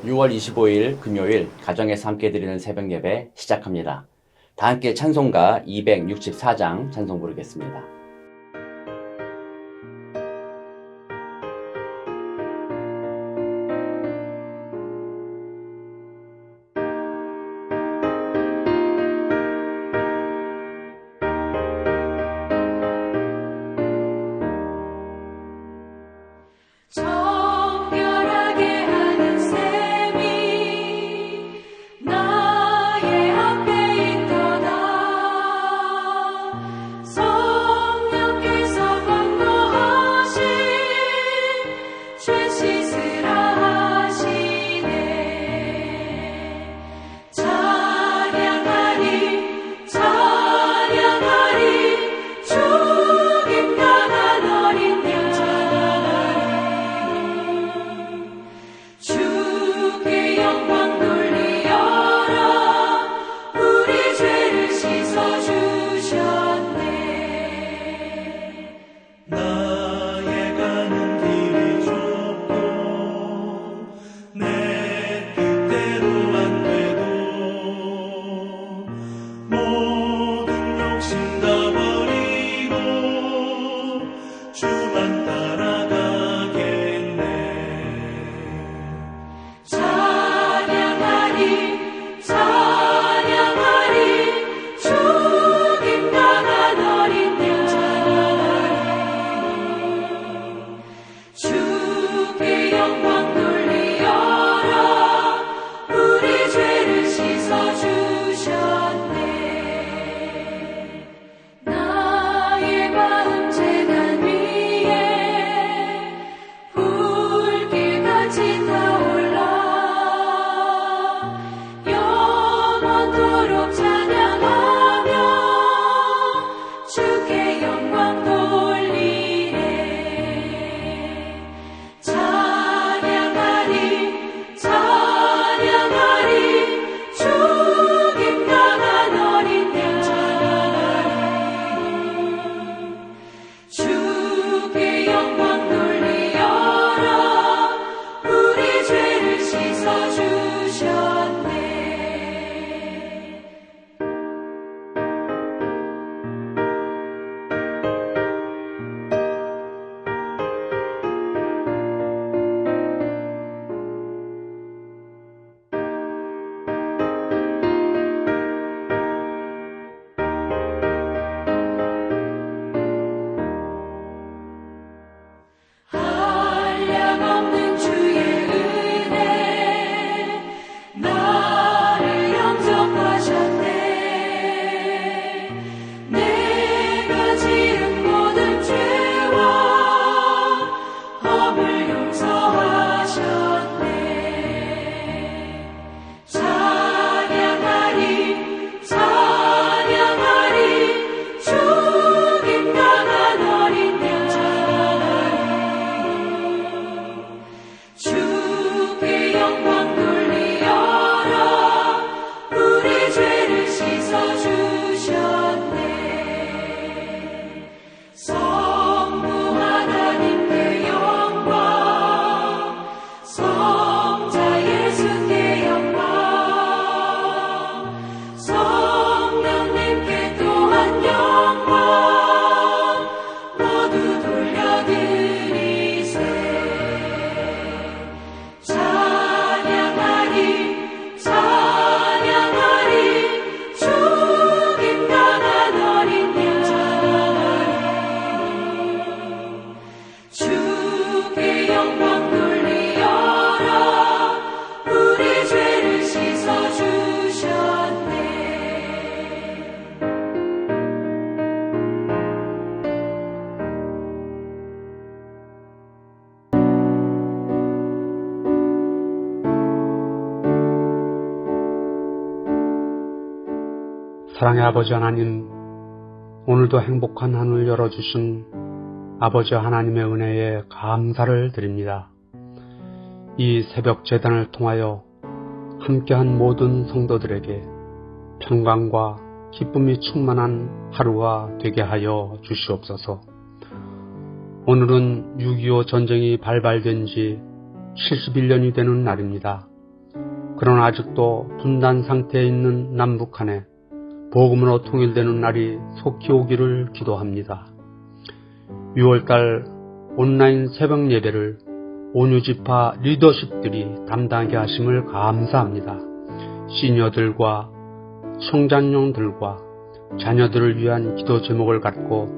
6월 25일 금요일 가정에서 함께 드리는 새벽 예배 시작합니다. 다 함께 찬송가 264장 찬송 부르겠습니다. 사랑의 아버지 하나님, 오늘도 행복한 하늘 열어주신 아버지 하나님의 은혜에 감사를 드립니다. 이 새벽 제단을 통하여 함께한 모든 성도들에게 평강과 기쁨이 충만한 하루가 되게 하여 주시옵소서. 오늘은 6.25 전쟁이 발발된 지 71년이 되는 날입니다. 그러나 아직도 분단 상태에 있는 남북한에 복음으로 통일되는 날이 속히 오기를 기도합니다. 6월달 온라인 새벽 예배를 온유지파 리더십들이 담당하게 하심을 감사합니다. 시니어들과 성장용들과 자녀들을 위한 기도 제목을 갖고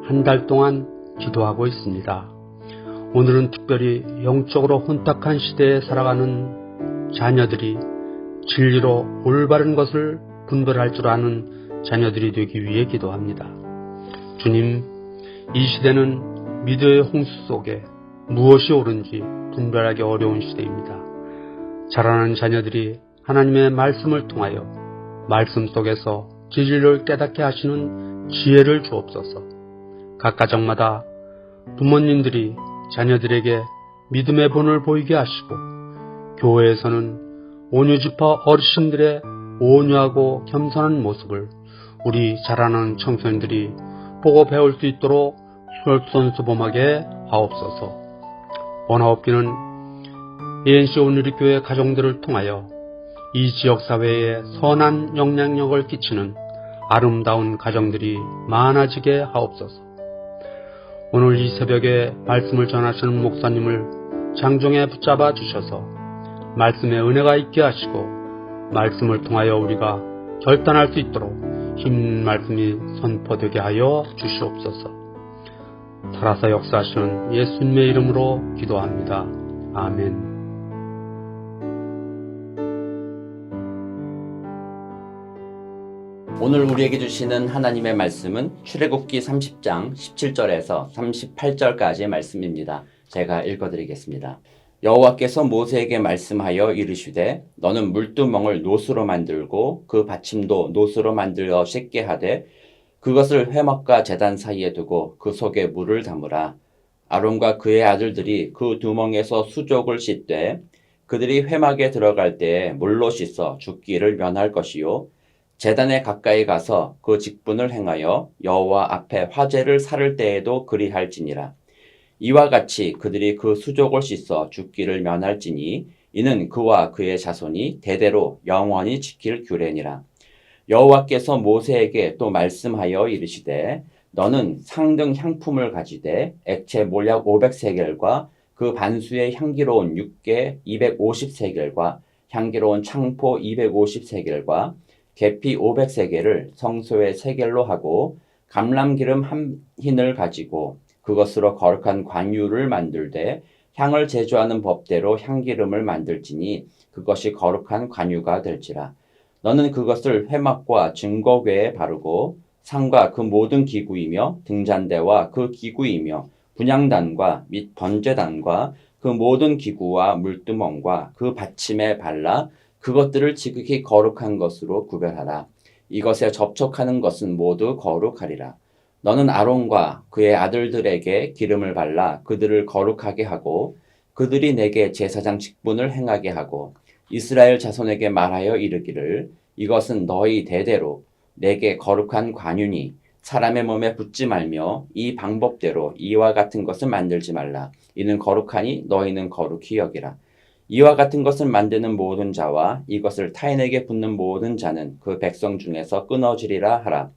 한 달 동안 기도하고 있습니다. 오늘은 특별히 영적으로 혼탁한 시대에 살아가는 자녀들이 진리로 올바른 것을 분별할 줄 아는 자녀들이 되기 위해 기도합니다. 주님, 이 시대는 미디어의 홍수 속에 무엇이 옳은지 분별하기 어려운 시대입니다. 자라나는 자녀들이 하나님의 말씀을 통하여 말씀 속에서 진리를 깨닫게 하시는 지혜를 주옵소서. 각 가정마다 부모님들이 자녀들에게 믿음의 본을 보이게 하시고, 교회에서는 온유지파 어르신들의 온유하고 겸손한 모습을 우리 자라는 청소년들이 보고 배울 수 있도록 솔선수범하게 하옵소서. 원하옵기는 ANC 온누리교회 가정들을 통하여 이 지역사회에 선한 영향력을 끼치는 아름다운 가정들이 많아지게 하옵소서. 오늘 이 새벽에 말씀을 전하시는 목사님을 장종에 붙잡아 주셔서 말씀의 은혜가 있게 하시고, 말씀을 통하여 우리가 결단할 수 있도록 힘있는 말씀이 선포되게 하여 주시옵소서. 살아서 역사하시는 예수님의 이름으로 기도합니다. 아멘. 오늘 우리에게 주시는 하나님의 말씀은 출애굽기 30장 17절에서 38절까지의 말씀입니다. 제가 읽어드리겠습니다. 여호와께서 모세에게 말씀하여 이르시되 너는 물두멍을 노수로 만들고 그 받침도 노수로 만들어 씻게 하되 그것을 회막과 제단 사이에 두고 그 속에 물을 담으라. 아론과 그의 아들들이 그 두멍에서 수족을 씻되 그들이 회막에 들어갈 때에 물로 씻어 죽기를 면할 것이요 제단에 가까이 가서 그 직분을 행하여 여호와 앞에 화제를 살을 때에도 그리할지니라. 이와 같이 그들이 그 수족을 씻어 죽기를 면할지니 이는 그와 그의 자손이 대대로 영원히 지킬 규례니라. 여호와께서 모세에게 또 말씀하여 이르시되 너는 상등 향품을 가지되 액체 몰약 500세겔과 그 반수의 향기로운 육개 250세겔과 향기로운 창포 250세겔과 계피 500세겔을 성소의 세겔로 하고 감람기름 한 흰을 가지고 그것으로 거룩한 관유를 만들되 향을 제조하는 법대로 향기름을 만들지니 그것이 거룩한 관유가 될지라. 너는 그것을 회막과 증거궤에 바르고 상과 그 모든 기구이며 등잔대와 그 기구이며 분향단과 및 번제단과 그 모든 기구와 물두멍과 그 받침에 발라 그것들을 지극히 거룩한 것으로 구별하라. 이것에 접촉하는 것은 모두 거룩하리라. 너는 아론과 그의 아들들에게 기름을 발라 그들을 거룩하게 하고 그들이 내게 제사장 직분을 행하게 하고 이스라엘 자손에게 말하여 이르기를 이것은 너희 대대로 내게 거룩한 관유니 사람의 몸에 붙지 말며 이 방법대로 이와 같은 것을 만들지 말라. 이는 거룩하니 너희는 거룩히 여기라. 이와 같은 것을 만드는 모든 자와 이것을 타인에게 붓는 모든 자는 그 백성 중에서 끊어지리라 하라.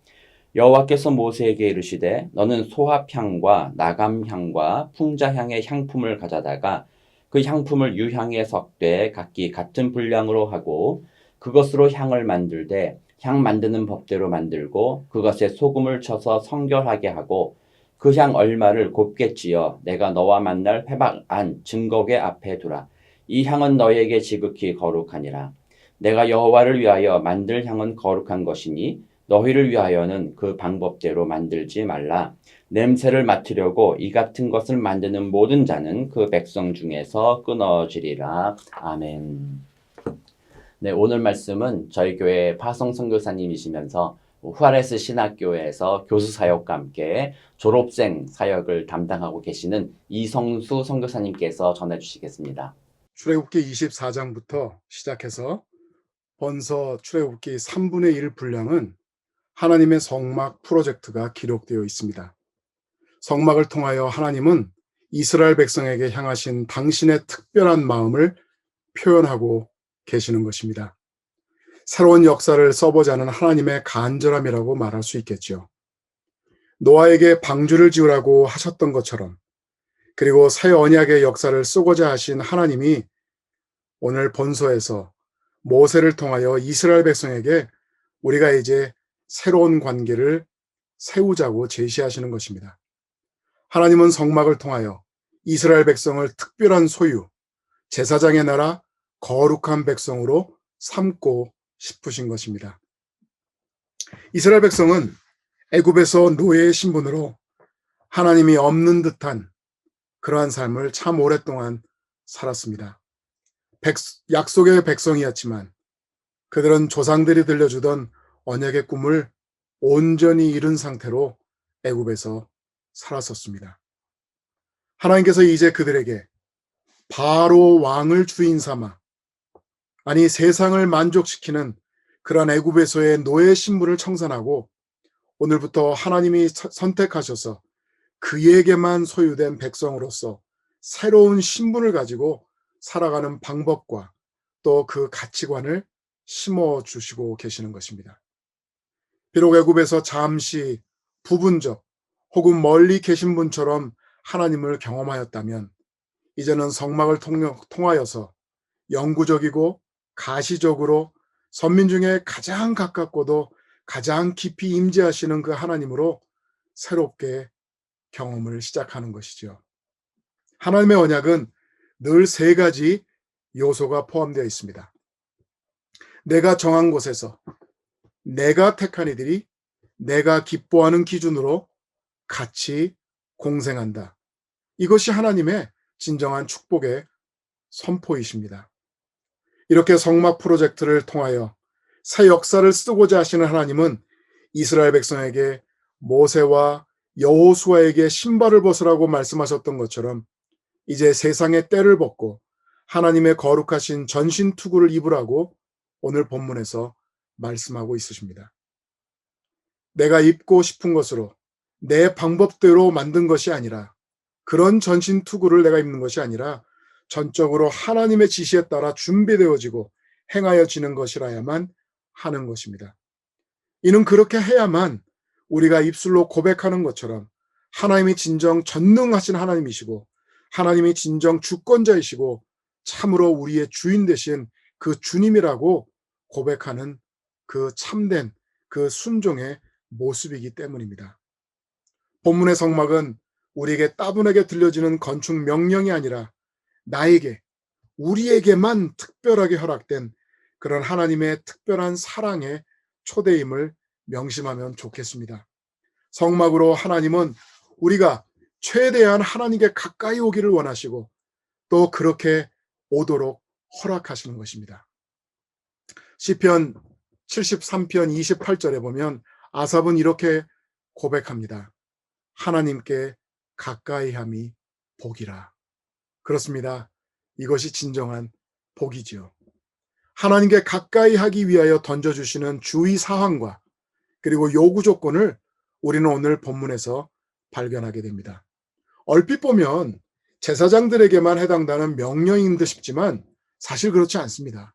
여호와께서 모세에게 이르시되 너는 소합향과 나감향과 풍자향의 향품을 가져다가 그 향품을 유향에 섞되 각기 같은 분량으로 하고 그것으로 향을 만들되 향 만드는 법대로 만들고 그것에 소금을 쳐서 성결하게 하고 그 향 얼마를 곱게 찌어 내가 너와 만날 회막 안 증거궤 앞에 두라. 이 향은 너희에게 지극히 거룩하니라. 내가 여호와를 위하여 만들 향은 거룩한 것이니 너희를 위하여는 그 방법대로 만들지 말라. 냄새를 맡으려고 이 같은 것을 만드는 모든 자는 그 백성 중에서 끊어지리라. 아멘. 네, 오늘 말씀은 저희 교회 파송 선교사님이시면서 후아레스 신학교에서 교수 사역과 함께 졸업생 사역을 담당하고 계시는 이성수 선교사님께서 전해주시겠습니다. 출애굽기 24장부터 시작해서 번서 출애굽기 3분의 1 분량은 하나님의 성막 프로젝트가 기록되어 있습니다. 성막을 통하여 하나님은 이스라엘 백성에게 향하신 당신의 특별한 마음을 표현하고 계시는 것입니다. 새로운 역사를 써보자는 하나님의 간절함이라고 말할 수 있겠죠. 노아에게 방주를 지으라고 하셨던 것처럼, 그리고 새 언약의 역사를 쓰고자 하신 하나님이 오늘 본서에서 모세를 통하여 이스라엘 백성에게 우리가 이제 새로운 관계를 세우자고 제시하시는 것입니다. 하나님은 성막을 통하여 이스라엘 백성을 특별한 소유, 제사장의 나라, 거룩한 백성으로 삼고 싶으신 것입니다. 이스라엘 백성은 애굽에서 노예의 신분으로 하나님이 없는 듯한 그러한 삶을 참 오랫동안 살았습니다. 약속의 백성이었지만 그들은 조상들이 들려주던 언약의 꿈을 온전히 잃은 상태로 애굽에서 살았었습니다. 하나님께서 이제 그들에게 바로 왕을 주인 삼아, 아니 세상을 만족시키는 그러한 애굽에서의 노예 신분을 청산하고 오늘부터 하나님이 선택하셔서 그에게만 소유된 백성으로서 새로운 신분을 가지고 살아가는 방법과 또 그 가치관을 심어 주시고 계시는 것입니다. 비록 애굽에서 잠시 부분적 혹은 멀리 계신 분처럼 하나님을 경험하였다면 이제는 성막을 통하여서 영구적이고 가시적으로 선민 중에 가장 가깝고도 가장 깊이 임재하시는 그 하나님으로 새롭게 경험을 시작하는 것이죠. 하나님의 언약은 늘 세 가지 요소가 포함되어 있습니다. 내가 정한 곳에서 내가 택한 이들이 내가 기뻐하는 기준으로 같이 공생한다. 이것이 하나님의 진정한 축복의 선포이십니다. 이렇게 성막 프로젝트를 통하여 새 역사를 쓰고자 하시는 하나님은 이스라엘 백성에게 모세와 여호수아에게 신발을 벗으라고 말씀하셨던 것처럼 이제 세상의 때를 벗고 하나님의 거룩하신 전신 투구를 입으라고 오늘 본문에서 말씀하고 있으십니다. 내가 입고 싶은 것으로 내 방법대로 만든 것이 아니라, 그런 전신 투구를 내가 입는 것이 아니라 전적으로 하나님의 지시에 따라 준비되어지고 행하여지는 것이라야만 하는 것입니다. 이는 그렇게 해야만 우리가 입술로 고백하는 것처럼 하나님이 진정 전능하신 하나님이시고 하나님이 진정 주권자이시고 참으로 우리의 주인 되신 그 주님이라고 고백하는 그 참된 그 순종의 모습이기 때문입니다. 본문의 성막은 우리에게 따분하게 들려지는 건축 명령이 아니라 나에게, 우리에게만 특별하게 허락된 그런 하나님의 특별한 사랑의 초대임을 명심하면 좋겠습니다. 성막으로 하나님은 우리가 최대한 하나님께 가까이 오기를 원하시고 또 그렇게 오도록 허락하시는 것입니다. 시편 73편 28절에 보면 아삽은 이렇게 고백합니다. 하나님께 가까이함이 복이라. 그렇습니다. 이것이 진정한 복이지요. 하나님께 가까이 하기 위하여 던져주시는 주의 사항과 그리고 요구 조건을 우리는 오늘 본문에서 발견하게 됩니다. 얼핏 보면 제사장들에게만 해당되는 명령인 듯 싶지만 사실 그렇지 않습니다.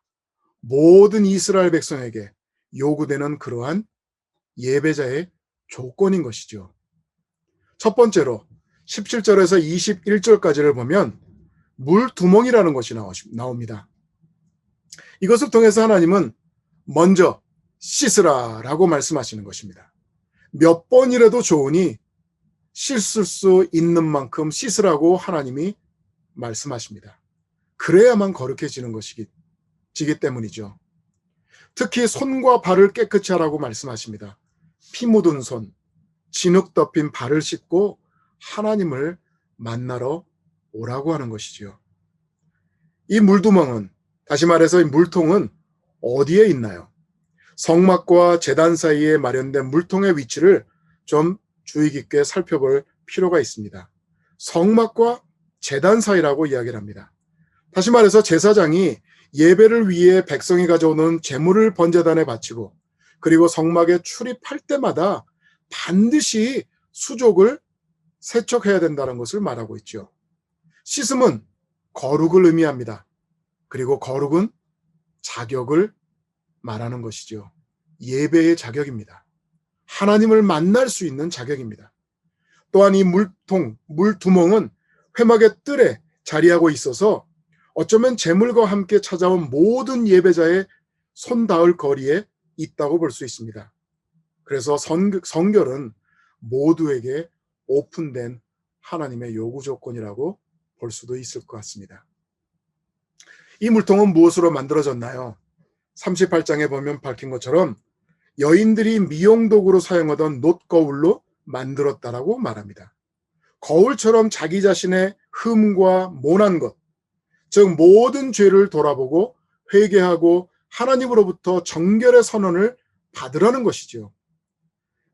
모든 이스라엘 백성에게 요구되는 그러한 예배자의 조건인 것이죠. 첫 번째로 17절에서 21절까지를 보면 물두멍이라는 것이 나옵니다. 이것을 통해서 하나님은 먼저 씻으라라고 말씀하시는 것입니다. 몇 번이라도 좋으니 씻을 수 있는 만큼 씻으라고 하나님이 말씀하십니다. 그래야만 거룩해지는 것이기 때문이죠. 특히 손과 발을 깨끗이 하라고 말씀하십니다. 피 묻은 손, 진흙 덮인 발을 씻고 하나님을 만나러 오라고 하는 것이지요. 이 물두멍은, 다시 말해서 이 물통은 어디에 있나요? 성막과 제단 사이에 마련된 물통의 위치를 좀 주의 깊게 살펴볼 필요가 있습니다. 성막과 제단 사이라고 이야기를 합니다. 다시 말해서 제사장이 예배를 위해 백성이 가져오는 제물을 번제단에 바치고 그리고 성막에 출입할 때마다 반드시 수족을 세척해야 된다는 것을 말하고 있죠. 씻음은 거룩을 의미합니다. 그리고 거룩은 자격을 말하는 것이죠. 예배의 자격입니다. 하나님을 만날 수 있는 자격입니다. 또한 이 물두멍은 회막의 뜰에 자리하고 있어서 어쩌면 제물과 함께 찾아온 모든 예배자의 손 닿을 거리에 있다고 볼 수 있습니다. 그래서 성결은 모두에게 오픈된 하나님의 요구 조건이라고 볼 수도 있을 것 같습니다. 이 물통은 무엇으로 만들어졌나요? 38장에 보면 밝힌 것처럼 여인들이 미용도구로 사용하던 놋거울로 만들었다라고 말합니다. 거울처럼 자기 자신의 흠과 모난 것, 즉 모든 죄를 돌아보고 회개하고 하나님으로부터 정결의 선언을 받으라는 것이죠.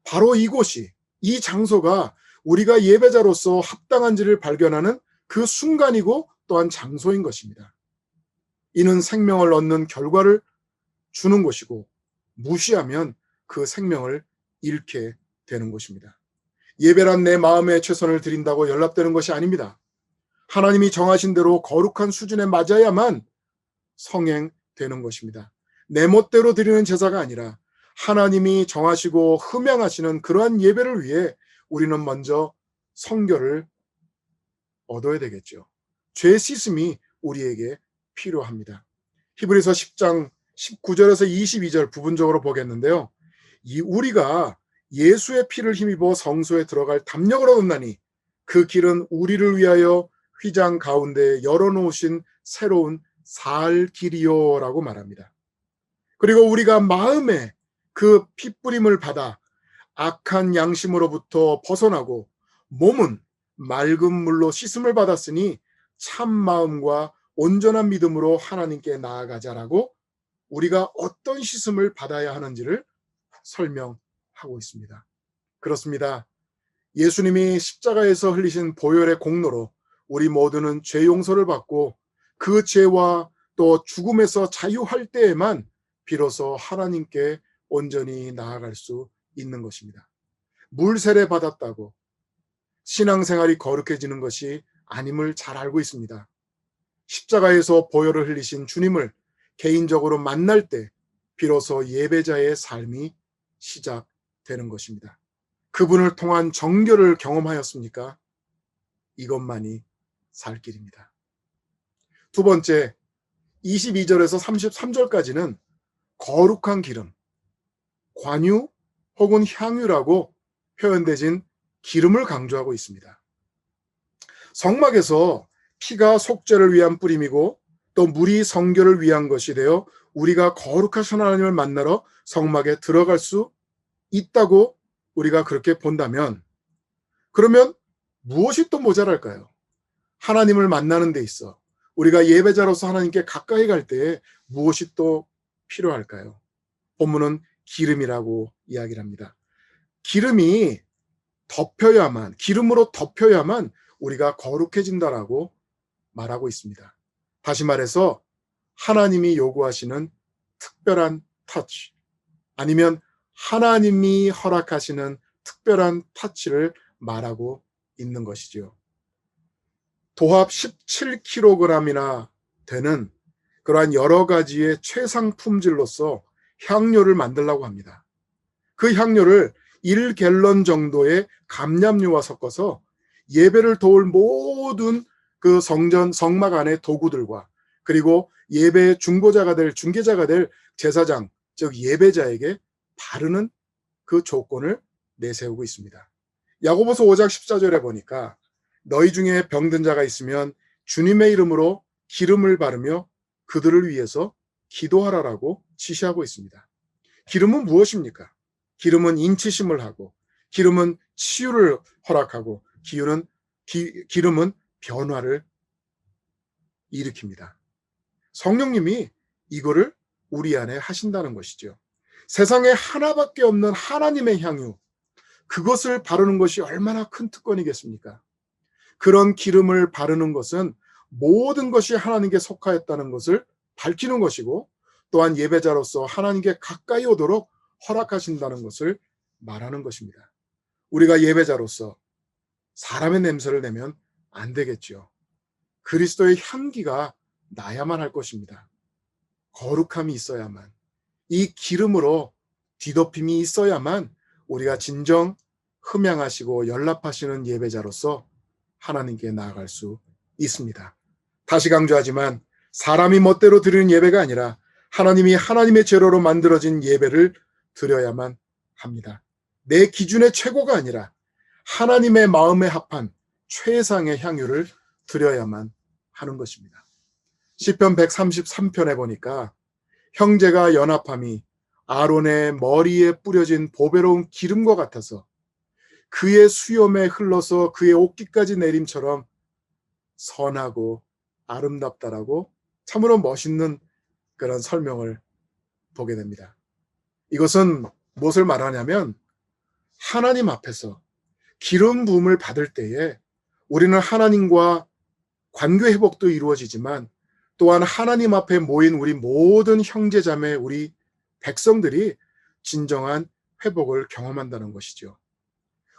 바로 이곳이, 이 장소가 우리가 예배자로서 합당한지를 발견하는 그 순간이고 또한 장소인 것입니다. 이는 생명을 얻는 결과를 주는 것이고 무시하면 그 생명을 잃게 되는 것입니다. 예배란 내 마음에 최선을 드린다고 연락되는 것이 아닙니다. 하나님이 정하신 대로 거룩한 수준에 맞아야만 성행되는 것입니다. 내 멋대로 드리는 제사가 아니라 하나님이 정하시고 흠양하시는 그러한 예배를 위해 우리는 먼저 성결을 얻어야 되겠죠. 죄 씻음이 우리에게 필요합니다. 히브리서 10장 19절에서 22절 부분적으로 보겠는데요. 우리가 예수의 피를 힘입어 성소에 들어갈 담력을 얻었나니 그 길은 우리를 위하여 휘장 가운데 열어놓으신 새로운 살 길이요라고 말합니다. 그리고 우리가 마음에 그 핏부림을 받아 악한 양심으로부터 벗어나고 몸은 맑은 물로 씻음을 받았으니 참 마음과 온전한 믿음으로 하나님께 나아가자라고 우리가 어떤 씻음을 받아야 하는지를 설명하고 있습니다. 그렇습니다. 예수님이 십자가에서 흘리신 보혈의 공로로 우리 모두는 죄 용서를 받고 그 죄와 또 죽음에서 자유할 때에만 비로소 하나님께 온전히 나아갈 수 있는 것입니다. 물 세례 받았다고 신앙생활이 거룩해지는 것이 아님을 잘 알고 있습니다. 십자가에서 보혈을 흘리신 주님을 개인적으로 만날 때 비로소 예배자의 삶이 시작되는 것입니다. 그분을 통한 정결을 경험하였습니까? 이것만이 살 길입니다. 두 번째, 22절에서 33절까지는 거룩한 기름, 관유 혹은 향유라고 표현되진 기름을 강조하고 있습니다. 성막에서 피가 속죄를 위한 뿌림이고 또 물이 성결을 위한 것이 되어 우리가 거룩하신 하나님을 만나러 성막에 들어갈 수 있다고 우리가 그렇게 본다면 그러면 무엇이 또 모자랄까요? 하나님을 만나는 데 있어 우리가 예배자로서 하나님께 가까이 갈 때에 무엇이 또 필요할까요? 본문은 기름이라고 이야기를 합니다. 기름이 기름으로 덮여야만 우리가 거룩해진다라고 말하고 있습니다. 다시 말해서 하나님이 요구하시는 특별한 터치, 아니면 하나님이 허락하시는 특별한 터치를 말하고 있는 것이죠. 도합 17kg이나 되는 그러한 여러 가지의 최상 품질로서 향료를 만들려고 합니다. 그 향료를 1갤런 정도의 감람유와 섞어서 예배를 도울 모든 그 성막 안의 도구들과 그리고 예배의 중보자가 될 중개자가 될 제사장, 즉 예배자에게 바르는 그 조건을 내세우고 있습니다. 야고보서 5장 14절에 보니까 너희 중에 병든 자가 있으면 주님의 이름으로 기름을 바르며 그들을 위해서 기도하라라고 지시하고 있습니다. 기름은 무엇입니까? 기름은 인치심을 하고 기름은 치유를 허락하고 기름은 변화를 일으킵니다. 성령님이 이거를 우리 안에 하신다는 것이죠. 세상에 하나밖에 없는 하나님의 향유, 그것을 바르는 것이 얼마나 큰 특권이겠습니까? 그런 기름을 바르는 것은 모든 것이 하나님께 속하였다는 것을 밝히는 것이고 또한 예배자로서 하나님께 가까이 오도록 허락하신다는 것을 말하는 것입니다. 우리가 예배자로서 사람의 냄새를 내면 안 되겠죠. 그리스도의 향기가 나야만 할 것입니다. 거룩함이 있어야만, 이 기름으로 뒤덮임이 있어야만 우리가 진정 흠양하시고 연락하시는 예배자로서 하나님께 나아갈 수 있습니다. 다시 강조하지만 사람이 멋대로 드리는 예배가 아니라 하나님이 하나님의 재료로 만들어진 예배를 드려야만 합니다. 내 기준의 최고가 아니라 하나님의 마음에 합한 최상의 향유를 드려야만 하는 것입니다. 시편 133편에 보니까 형제가 연합함이 아론의 머리에 뿌려진 보배로운 기름과 같아서 그의 수염에 흘러서 그의 옷깃까지 내림처럼 선하고 아름답다라고 참으로 멋있는 그런 설명을 보게 됩니다. 이것은 무엇을 말하냐면 하나님 앞에서 기름 부음을 받을 때에 우리는 하나님과 관계 회복도 이루어지지만 또한 하나님 앞에 모인 우리 모든 형제자매, 우리 백성들이 진정한 회복을 경험한다는 것이죠.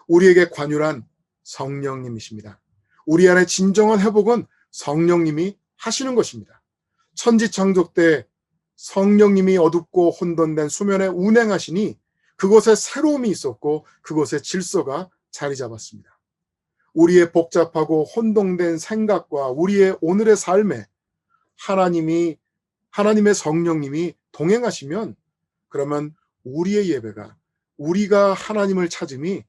우리에게 관유란 성령님이십니다. 우리 안에 진정한 회복은 성령님이 하시는 것입니다. 천지창조 때 성령님이 어둡고 혼돈된 수면에 운행하시니 그곳에 새로움이 있었고 그곳에 질서가 자리 잡았습니다. 우리의 복잡하고 혼동된 생각과 우리의 오늘의 삶에 하나님의 성령님이 동행하시면 그러면 우리의 예배가, 우리가 하나님을 찾음이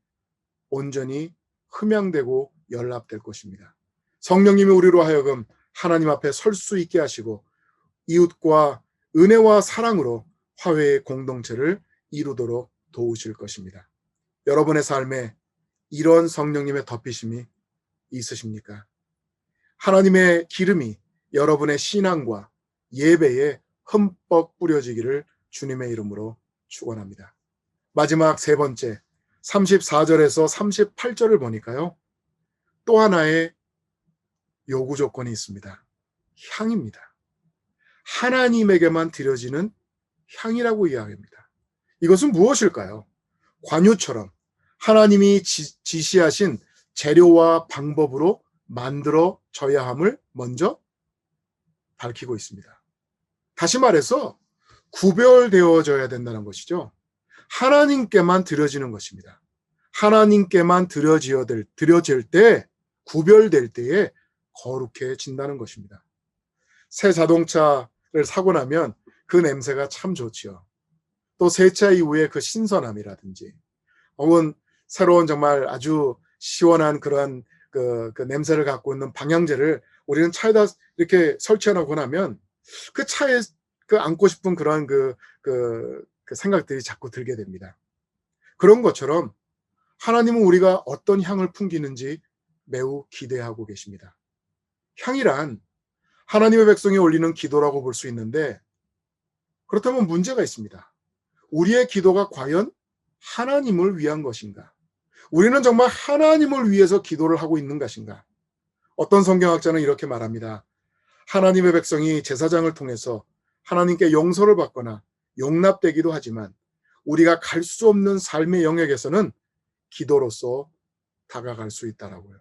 온전히 흠양되고 연락될 것입니다. 성령님이 우리로 하여금 하나님 앞에 설 수 있게 하시고 이웃과 은혜와 사랑으로 화해의 공동체를 이루도록 도우실 것입니다. 여러분의 삶에 이런 성령님의 덮이심이 있으십니까? 하나님의 기름이 여러분의 신앙과 예배에 흠뻑 뿌려지기를 주님의 이름으로 축원합니다. 마지막 세 번째 34절에서 38절을 보니까요. 또 하나의 요구 조건이 있습니다. 향입니다. 하나님에게만 드려지는 향이라고 이야기합니다. 이것은 무엇일까요? 관유처럼 하나님이 지시하신 재료와 방법으로 만들어져야 함을 먼저 밝히고 있습니다. 다시 말해서 구별되어져야 된다는 것이죠. 하나님께만 드려지는 것입니다. 하나님께만 드려질 때, 구별될 때에 거룩해진다는 것입니다. 새 자동차를 사고 나면 그 냄새가 참 좋지요. 또 세차 이후에 그 신선함이라든지 혹은 새로운 정말 아주 시원한 그런 그 냄새를 갖고 있는 방향제를 우리는 차에다 이렇게 설치해 놓고 나면 그 차에 그 안고 싶은 그런 그 생각들이 자꾸 들게 됩니다. 그런 것처럼 하나님은 우리가 어떤 향을 풍기는지 매우 기대하고 계십니다. 향이란 하나님의 백성이 올리는 기도라고 볼 수 있는데 그렇다면 문제가 있습니다. 우리의 기도가 과연 하나님을 위한 것인가? 우리는 정말 하나님을 위해서 기도를 하고 있는 것인가? 어떤 성경학자는 이렇게 말합니다. 하나님의 백성이 제사장을 통해서 하나님께 용서를 받거나 용납되기도 하지만 우리가 갈 수 없는 삶의 영역에서는 기도로서 다가갈 수 있다라고요.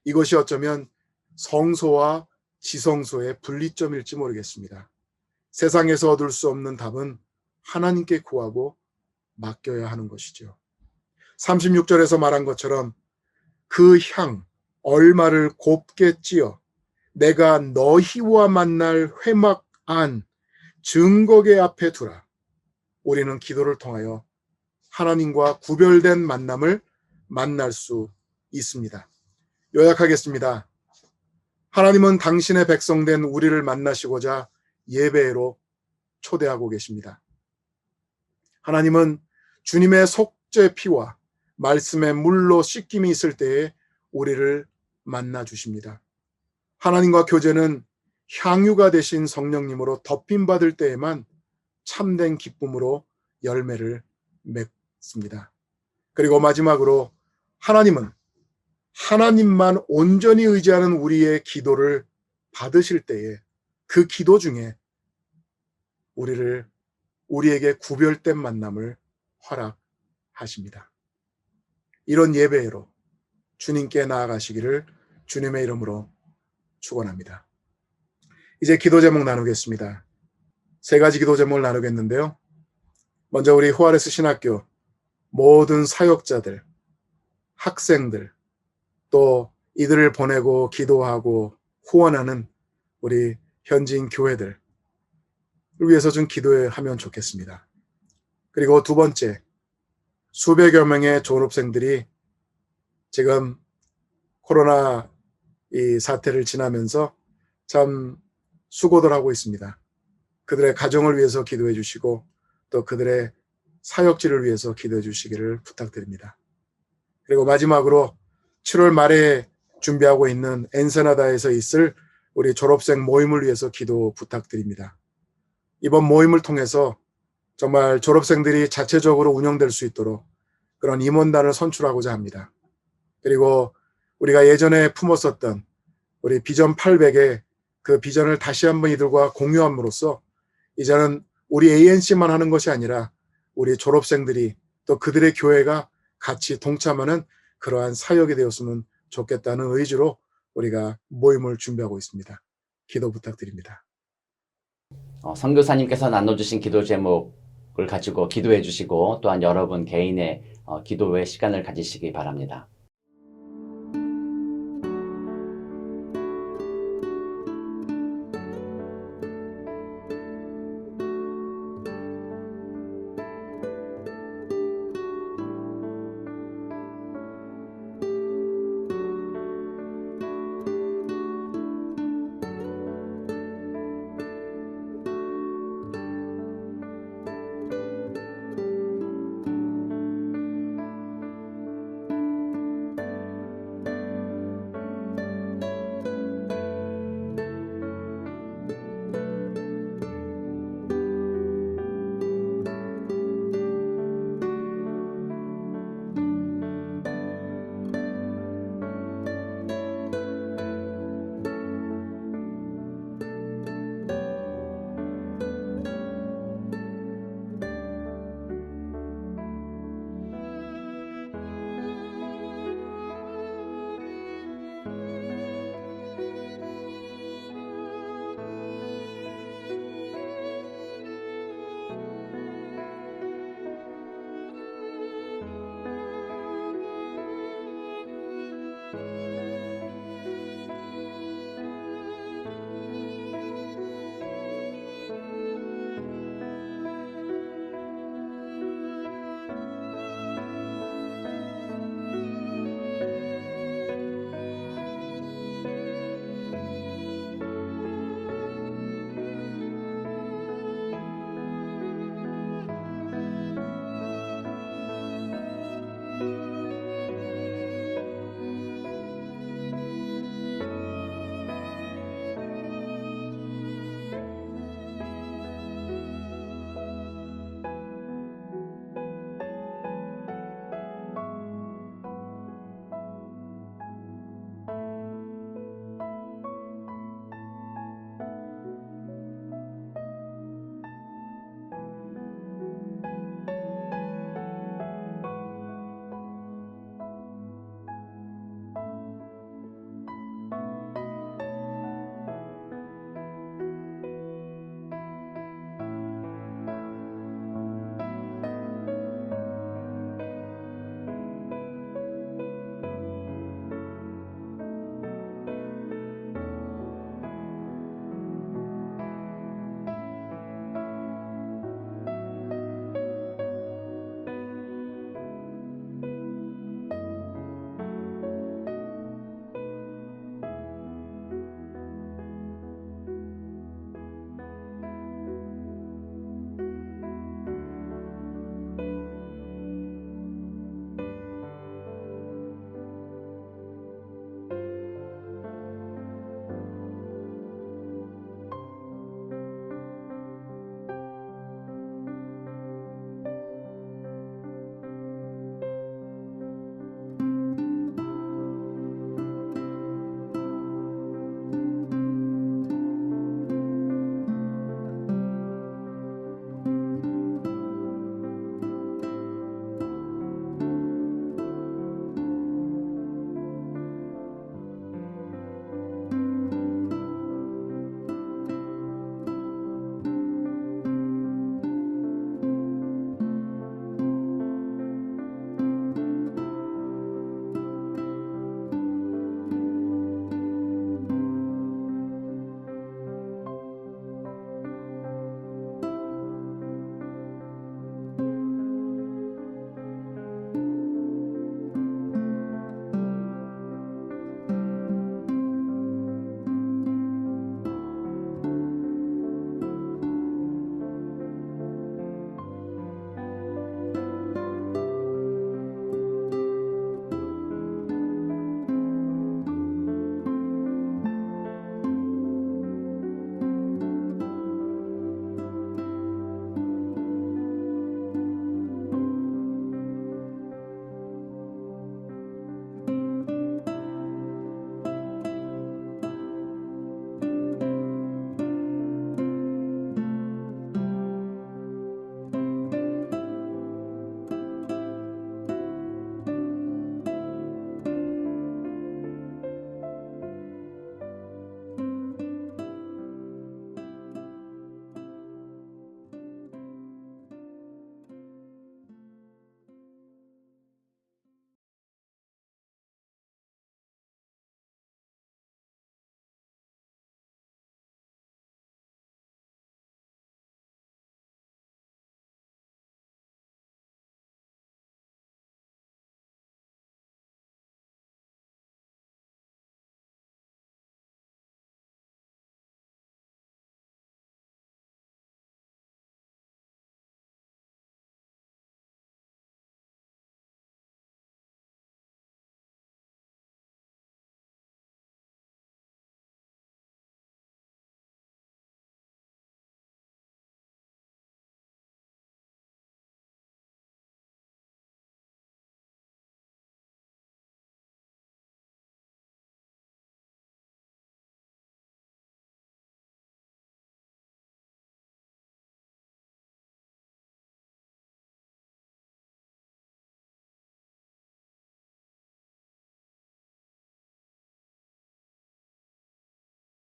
이것이 어쩌면 성소와 지성소의 분리점일지 모르겠습니다. 세상에서 얻을 수 없는 답은 하나님께 구하고 맡겨야 하는 것이죠. 36절에서 말한 것처럼 그 향 얼마를 곱게 찌어 내가 너희와 만날 회막 안 증거계 앞에 두라. 우리는 기도를 통하여 하나님과 구별된 만남을 만날 수 있습니다. 요약하겠습니다. 하나님은 당신의 백성된 우리를 만나시고자 예배로 초대하고 계십니다. 하나님은 주님의 속죄 피와 말씀의 물로 씻김이 있을 때에 우리를 만나 주십니다. 하나님과 교제는 향유가 되신 성령님으로 덮임받을 때에만 참된 기쁨으로 열매를 맺습니다. 그리고 마지막으로 하나님은 하나님만 온전히 의지하는 우리의 기도를 받으실 때에 그 기도 중에 우리에게 구별된 만남을 허락하십니다. 이런 예배로 주님께 나아가시기를 주님의 이름으로 축원합니다. 이제 기도 제목 나누겠습니다. 세 가지 기도 제목을 나누겠는데요. 먼저 우리 후아레스 신학교 모든 사역자들, 학생들, 또 이들을 보내고 기도하고 후원하는 우리 현지인 교회들을 위해서 좀 기도하면 좋겠습니다. 그리고 두 번째, 수백여 명의 졸업생들이 지금 코로나 이 사태를 지나면서 참 수고들 하고 있습니다. 그들의 가정을 위해서 기도해 주시고 또 그들의 사역지를 위해서 기도해 주시기를 부탁드립니다. 그리고 마지막으로 7월 말에 준비하고 있는 엔세나다에서 있을 우리 졸업생 모임을 위해서 기도 부탁드립니다. 이번 모임을 통해서 정말 졸업생들이 자체적으로 운영될 수 있도록 그런 임원단을 선출하고자 합니다. 그리고 우리가 예전에 품었었던 우리 비전 800의 그 비전을 다시 한번 이들과 공유함으로써 이제는 우리 ANC만 하는 것이 아니라 우리 졸업생들이 또 그들의 교회가 같이 동참하는 그러한 사역이 되었으면 좋겠다는 의지로 우리가 모임을 준비하고 있습니다. 기도 부탁드립니다. 선교사님께서 나눠주신 기도 제목을 가지고 기도해 주시고 또한 여러분 개인의 기도의 시간을 가지시기 바랍니다.